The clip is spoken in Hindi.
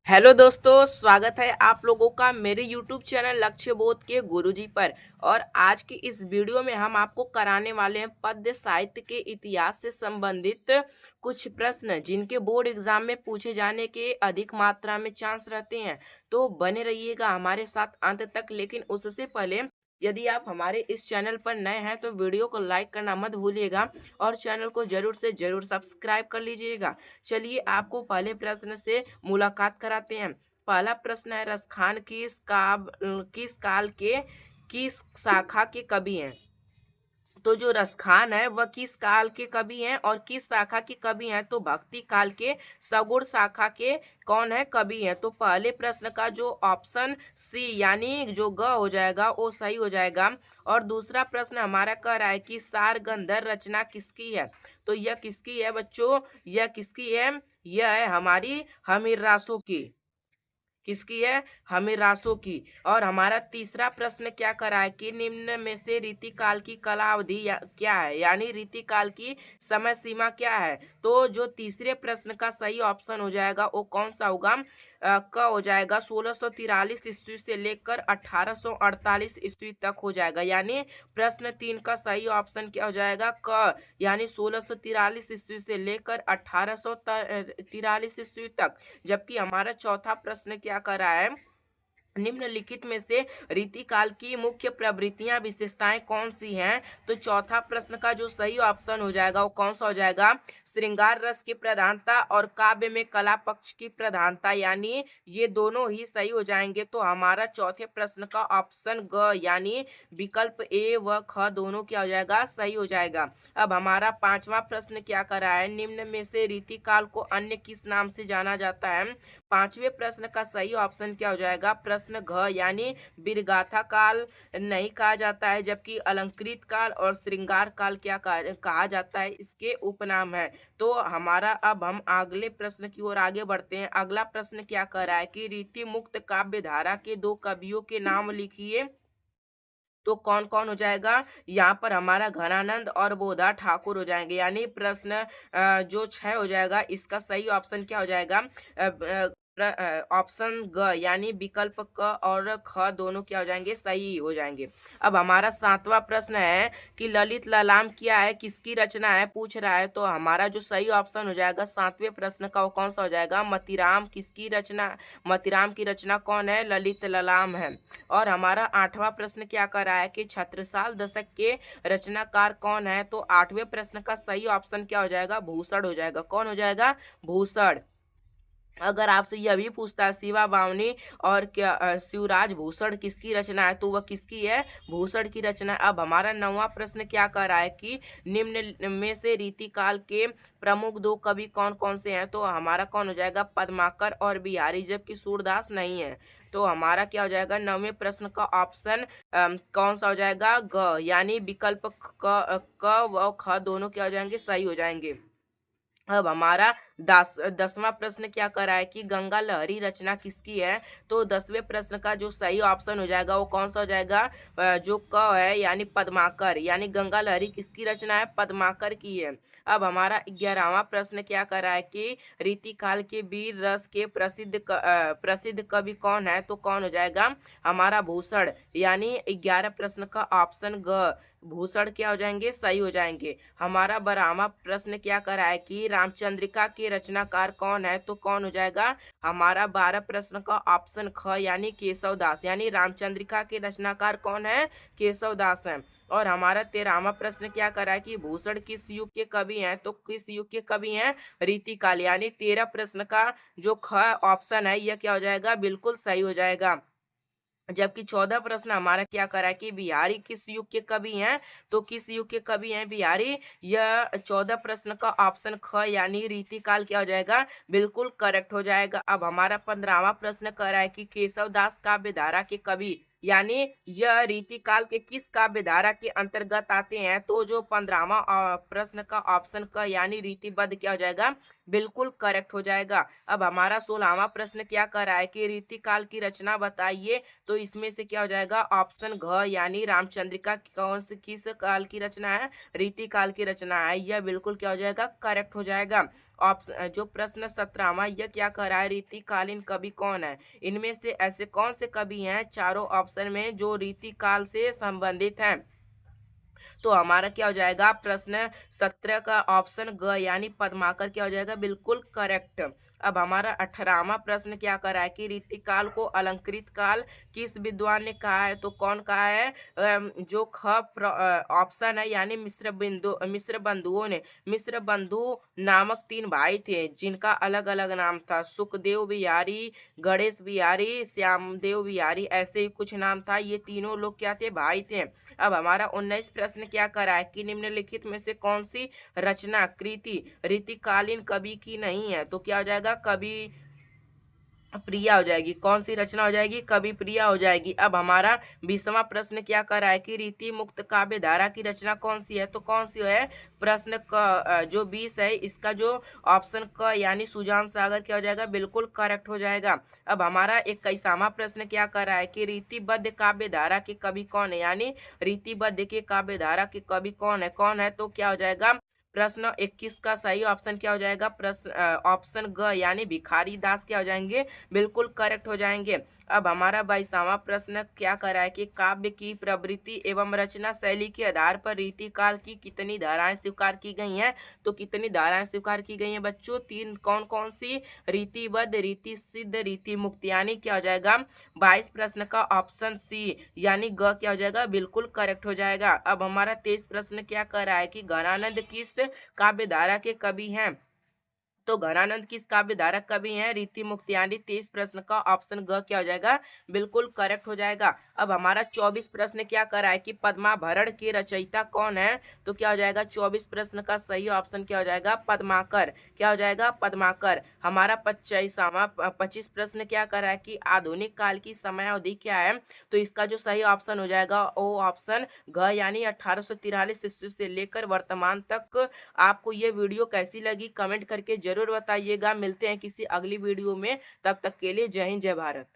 हेलो दोस्तों, स्वागत है आप लोगों का मेरे YouTube चैनल लक्ष्य बोध के गुरुजी पर। और आज की इस वीडियो में हम आपको कराने वाले हैं पद्य साहित्य के इतिहास से संबंधित कुछ प्रश्न जिनके बोर्ड एग्जाम में पूछे जाने के अधिक मात्रा में चांस रहते हैं। तो बने रहिएगा हमारे साथ अंत तक। लेकिन उससे पहले यदि आप हमारे इस चैनल पर नए हैं तो वीडियो को लाइक करना मत भूलिएगा और चैनल को जरूर से जरूर सब्सक्राइब कर लीजिएगा। चलिए आपको पहले प्रश्न से मुलाकात कराते हैं। पहला प्रश्न है, रसखान किस काल के किस शाखा के कवि हैं? तो जो रसखान है वह किस काल के कवि हैं और किस शाखा के कवि हैं? तो भक्ति काल के सगुण शाखा के कौन है कवि हैं? तो पहले प्रश्न का जो ऑप्शन सी यानी जो ग हो जाएगा वो सही हो जाएगा। और दूसरा प्रश्न हमारा कह रहा है कि सार गंधर रचना किसकी है? तो यह किसकी है बच्चों? यह किसकी है? यह है हमारी हमीर रासो की। किसकी है? हमीरासो की। और हमारा तीसरा प्रश्न क्या करा है कि निम्न में से रीतिकाल की कला अवधि क्या है, यानी रीतिकाल की समय सीमा क्या है? तो जो तीसरे प्रश्न का सही ऑप्शन हो जाएगा वो कौन सा होगा? क हो जाएगा। 1643 ईस्वी से लेकर 1848 ईस्वी तक हो जाएगा। यानी प्रश्न 3 का सही ऑप्शन क्या हो जाएगा? क, यानी 1643 ईस्वी से लेकर 1843 ईस्वी तक। जबकि हमारा चौथा प्रश्न क्या कर रहा है? निम्नलिखित में से रीतिकाल की मुख्य प्रवृत्तियां विशेषताएं कौन सी हैं? तो चौथा प्रश्न का जो सही ऑप्शन हो जाएगा वो कौन सा हो जाएगा? श्रृंगार रस की प्रधानता और काव्य में कला पक्ष की प्रधानता, यानी ये दोनों ही सही हो जाएंगे। तो हमारा चौथे प्रश्न का ऑप्शन ग यानी विकल्प ए व ख दोनों क्या हो जाएगा? सही हो जाएगा। अब हमारा पांचवा प्रश्न क्या कर रहा है? निम्न में से रीतिकाल को अन्य किस नाम से जाना जाता है? पांचवें प्रश्न का सही ऑप्शन क्या हो जाएगा? प्रश्न घ यानी वीरगाथा काल नहीं कहा जाता है, जबकि अलंकृत काल और श्रृंगार काल क्या कहा जाता है? इसके उपनाम है। तो हमारा अब हम अगले प्रश्न की ओर आगे बढ़ते हैं। अगला प्रश्न क्या कह रहा है कि रीति मुक्त काव्य धारा के दो कवियों के नाम लिखिए। तो कौन कौन हो जाएगा? यहाँ पर हमारा घनानंद और बोधा ठाकुर हो जाएंगे। यानी प्रश्न जो 6 हो जाएगा इसका सही ऑप्शन क्या हो जाएगा? ऑप्शन ग यानी विकल्प क और ख दोनों क्या हो जाएंगे? सही हो जाएंगे। अब हमारा सातवां प्रश्न है कि ललित ललाम क्या है, किसकी रचना है, पूछ रहा है। तो हमारा जो सही ऑप्शन हो जाएगा सातवें प्रश्न का वो कौन सा हो जाएगा? मतीराम। किसकी रचना? मतीराम की रचना कौन है? ललित ललाम है। और हमारा आठवां प्रश्न क्या कर रहा है कि छत्रसाल दशक के रचनाकार कौन है? तो आठवें प्रश्न का सही ऑप्शन क्या हो जाएगा? भूषण हो जाएगा। कौन हो जाएगा? भूषण। अगर आपसे यह भी पूछता है शिवा बावनी और क्या शिवराज भूषण किसकी रचना है? तो वह किसकी है? भूषण की रचना है। अब हमारा नौवां प्रश्न क्या कह रहा है कि निम्न में से रीतिकाल के प्रमुख दो कवि कौन कौन से हैं? तो हमारा कौन हो जाएगा? पद्माकर और बिहारी, जबकि सूरदास नहीं है। तो हमारा क्या हो जाएगा? नौवें प्रश्न का ऑप्शन कौन सा हो जाएगा? ग यानी विकल्प क व ख दोनों क्या हो जाएंगे? सही हो जाएंगे। अब हमारा 10वां प्रश्न क्या कर रहा है कि गंगा लहरी रचना किसकी है? तो 10वें प्रश्न का जो सही ऑप्शन हो जाएगा वो कौन सा हो जाएगा? जो क है यानी पद्माकर, यानी गंगा लहरी किसकी रचना है? पद्माकर की है। अब हमारा 11वां प्रश्न क्या कर रहा है कि रीतिकाल के वीर रस के प्रसिद्ध कवि कौन है? तो कौन हो जाएगा? हमारा भूषण, यानी 11 प्रश्न का ऑप्शन ग भूषण क्या हो जाएंगे? सही हो जाएंगे। हमारा 12वां प्रश्न क्या कर रहा है कि रामचंद्रिका के रचनाकार कौन है? तो कौन हो जाएगा? हमारा 12 प्रश्न का ऑप्शन ख यानी केशव दास, यानी रामचंद्रिका के रचनाकार कौन है? केशव दास है। और हमारा 13वां प्रश्न क्या कर रहा है कि भूषण किस युग के कवि हैं? तो किस युग के कवि हैं? रीतिकाल, यानी 13 प्रश्न का जो ख ऑप्शन है यह क्या हो जाएगा? बिल्कुल सही हो जाएगा। जबकि 14 प्रश्न हमारा क्या करा है कि बिहारी किस युग के कवि हैं? तो किस युग के कवि हैं बिहारी? यह 14 प्रश्न का ऑप्शन ख यानी रीतिकाल क्या हो जाएगा? बिल्कुल करेक्ट हो जाएगा। अब हमारा 15वां प्रश्न कह रहा है कि केशव दास काव्य धारा के कवि, यानी यह रीतिकाल के किस काव्य धारा के अंतर्गत आते हैं? तो जो 15वां प्रश्न का ऑप्शन क यानी रीतिबद्ध क्या हो जाएगा? बिल्कुल करेक्ट हो जाएगा। अब हमारा 16वां प्रश्न क्या कर रहा है कि रीतिकाल की रचना बताइए। तो इसमें से क्या हो जाएगा? ऑप्शन घ यानी रामचंद्रिका कौन से किस काल की रचना है? रीतिकाल की रचना है। यह बिल्कुल क्या हो जाएगा? करेक्ट हो जाएगा। जो प्रश्न 17वां, यह क्या कह रहा है, रीतिकालीन कवि कौन है। इनमें से ऐसे कौन से कवि हैं चारों ऑप्शन में जो रीतिकाल से संबंधित हैं। तो हमारा क्या हो जाएगा, प्रश्न 17 का ऑप्शन ग यानी पद्माकर क्या हो जाएगा, बिल्कुल करेक्ट। अब हमारा 18वां प्रश्न क्या कर रहा है कि रीतिकाल को अलंकृत काल किस विद्वान ने कहा है। तो कौन कहा है, जो ऑप्शन है यानी मिश्र बंधुओं ने। मिश्र बंधु नामक 3 भाई थे जिनका अलग अलग नाम था, सुखदेव बिहारी, गणेश बिहारी, श्यामदेव बिहारी, ऐसे ही कुछ नाम था। ये तीनों लोग क्या थे, भाई थे। अब हमारा 19 प्रश्न क्या कर रहा है कि निम्नलिखित में से कौन सी रचना कृति रीतिकालीन कवि की नहीं है। तो क्या हो जाएगा, कवि प्रिया हो जाएगी। कौन सी रचना हो जाएगी, कवि प्रिया हो जाएगी। अब हमारा 20वां प्रश्न क्या कर रहा है कि रीति मुक्त काव्य धारा की रचना कौन सी है। तो कौन सी है, प्रश्न क जो 20 है इसका जो ऑप्शन क यानी सुजान सागर क्या हो जाएगा, बिल्कुल करेक्ट हो जाएगा। अब हमारा 21वां प्रश्न क्या कर रहा है कि रीतिबद्ध काव्य धारा के कवि कौन है, यानी रीतिबद्ध के काव्य धारा के कवि कौन है। तो क्या हो जाएगा, प्रश्न 21 का सही ऑप्शन क्या हो जाएगा, प्रश्न ऑप्शन ग यानी भिखारी दास क्या हो जाएंगे, बिल्कुल करेक्ट हो जाएंगे। अब हमारा 22वां प्रश्न क्या कर रहा है कि काव्य की प्रवृत्ति एवं रचना शैली के आधार पर रीतिकाल की कितनी धाराएं स्वीकार की गई हैं। तो कितनी धाराएं स्वीकार की गई हैं बच्चों, 3। कौन कौन सी, रीतिबद्ध, रीति सिद्ध, रीति मुक्त, यानी क्या हो जाएगा 22 प्रश्न का ऑप्शन सी यानी ग क्या हो जाएगा, बिल्कुल करेक्ट हो जाएगा। अब हमारा 23 प्रश्न क्या कर रहा है कि घनानंद किस काव्य धारा के कवि हैं। तो घनानंद किस काव्य धारक कवि हैं, रीति मुक्त, यानी 23 प्रश्न का ऑप्शन ग क्या हो जाएगा, बिल्कुल करेक्ट हो जाएगा। अब हमारा 24 प्रश्न क्या कर रहा है कि पद्माभरण के रचयिता कौन है। तो क्या हो जाएगा, 24 प्रश्न का सही ऑप्शन क्या हो जाएगा, पद्माकर, क्या हो जाएगा, पद्माकर। हमारा 25 प्रश्न क्या कर रहा है कि आधुनिक काल की समयावधि क्या है। तो इसका जो सही ऑप्शन हो जाएगा वो ऑप्शन घ यानी 1843 ईस्वी से लेकर वर्तमान तक। आपको ये वीडियो कैसी लगी कमेंट करके जरूर बताइएगा। मिलते हैं किसी अगली वीडियो में, तब तक के लिए जय हिंद जय भारत।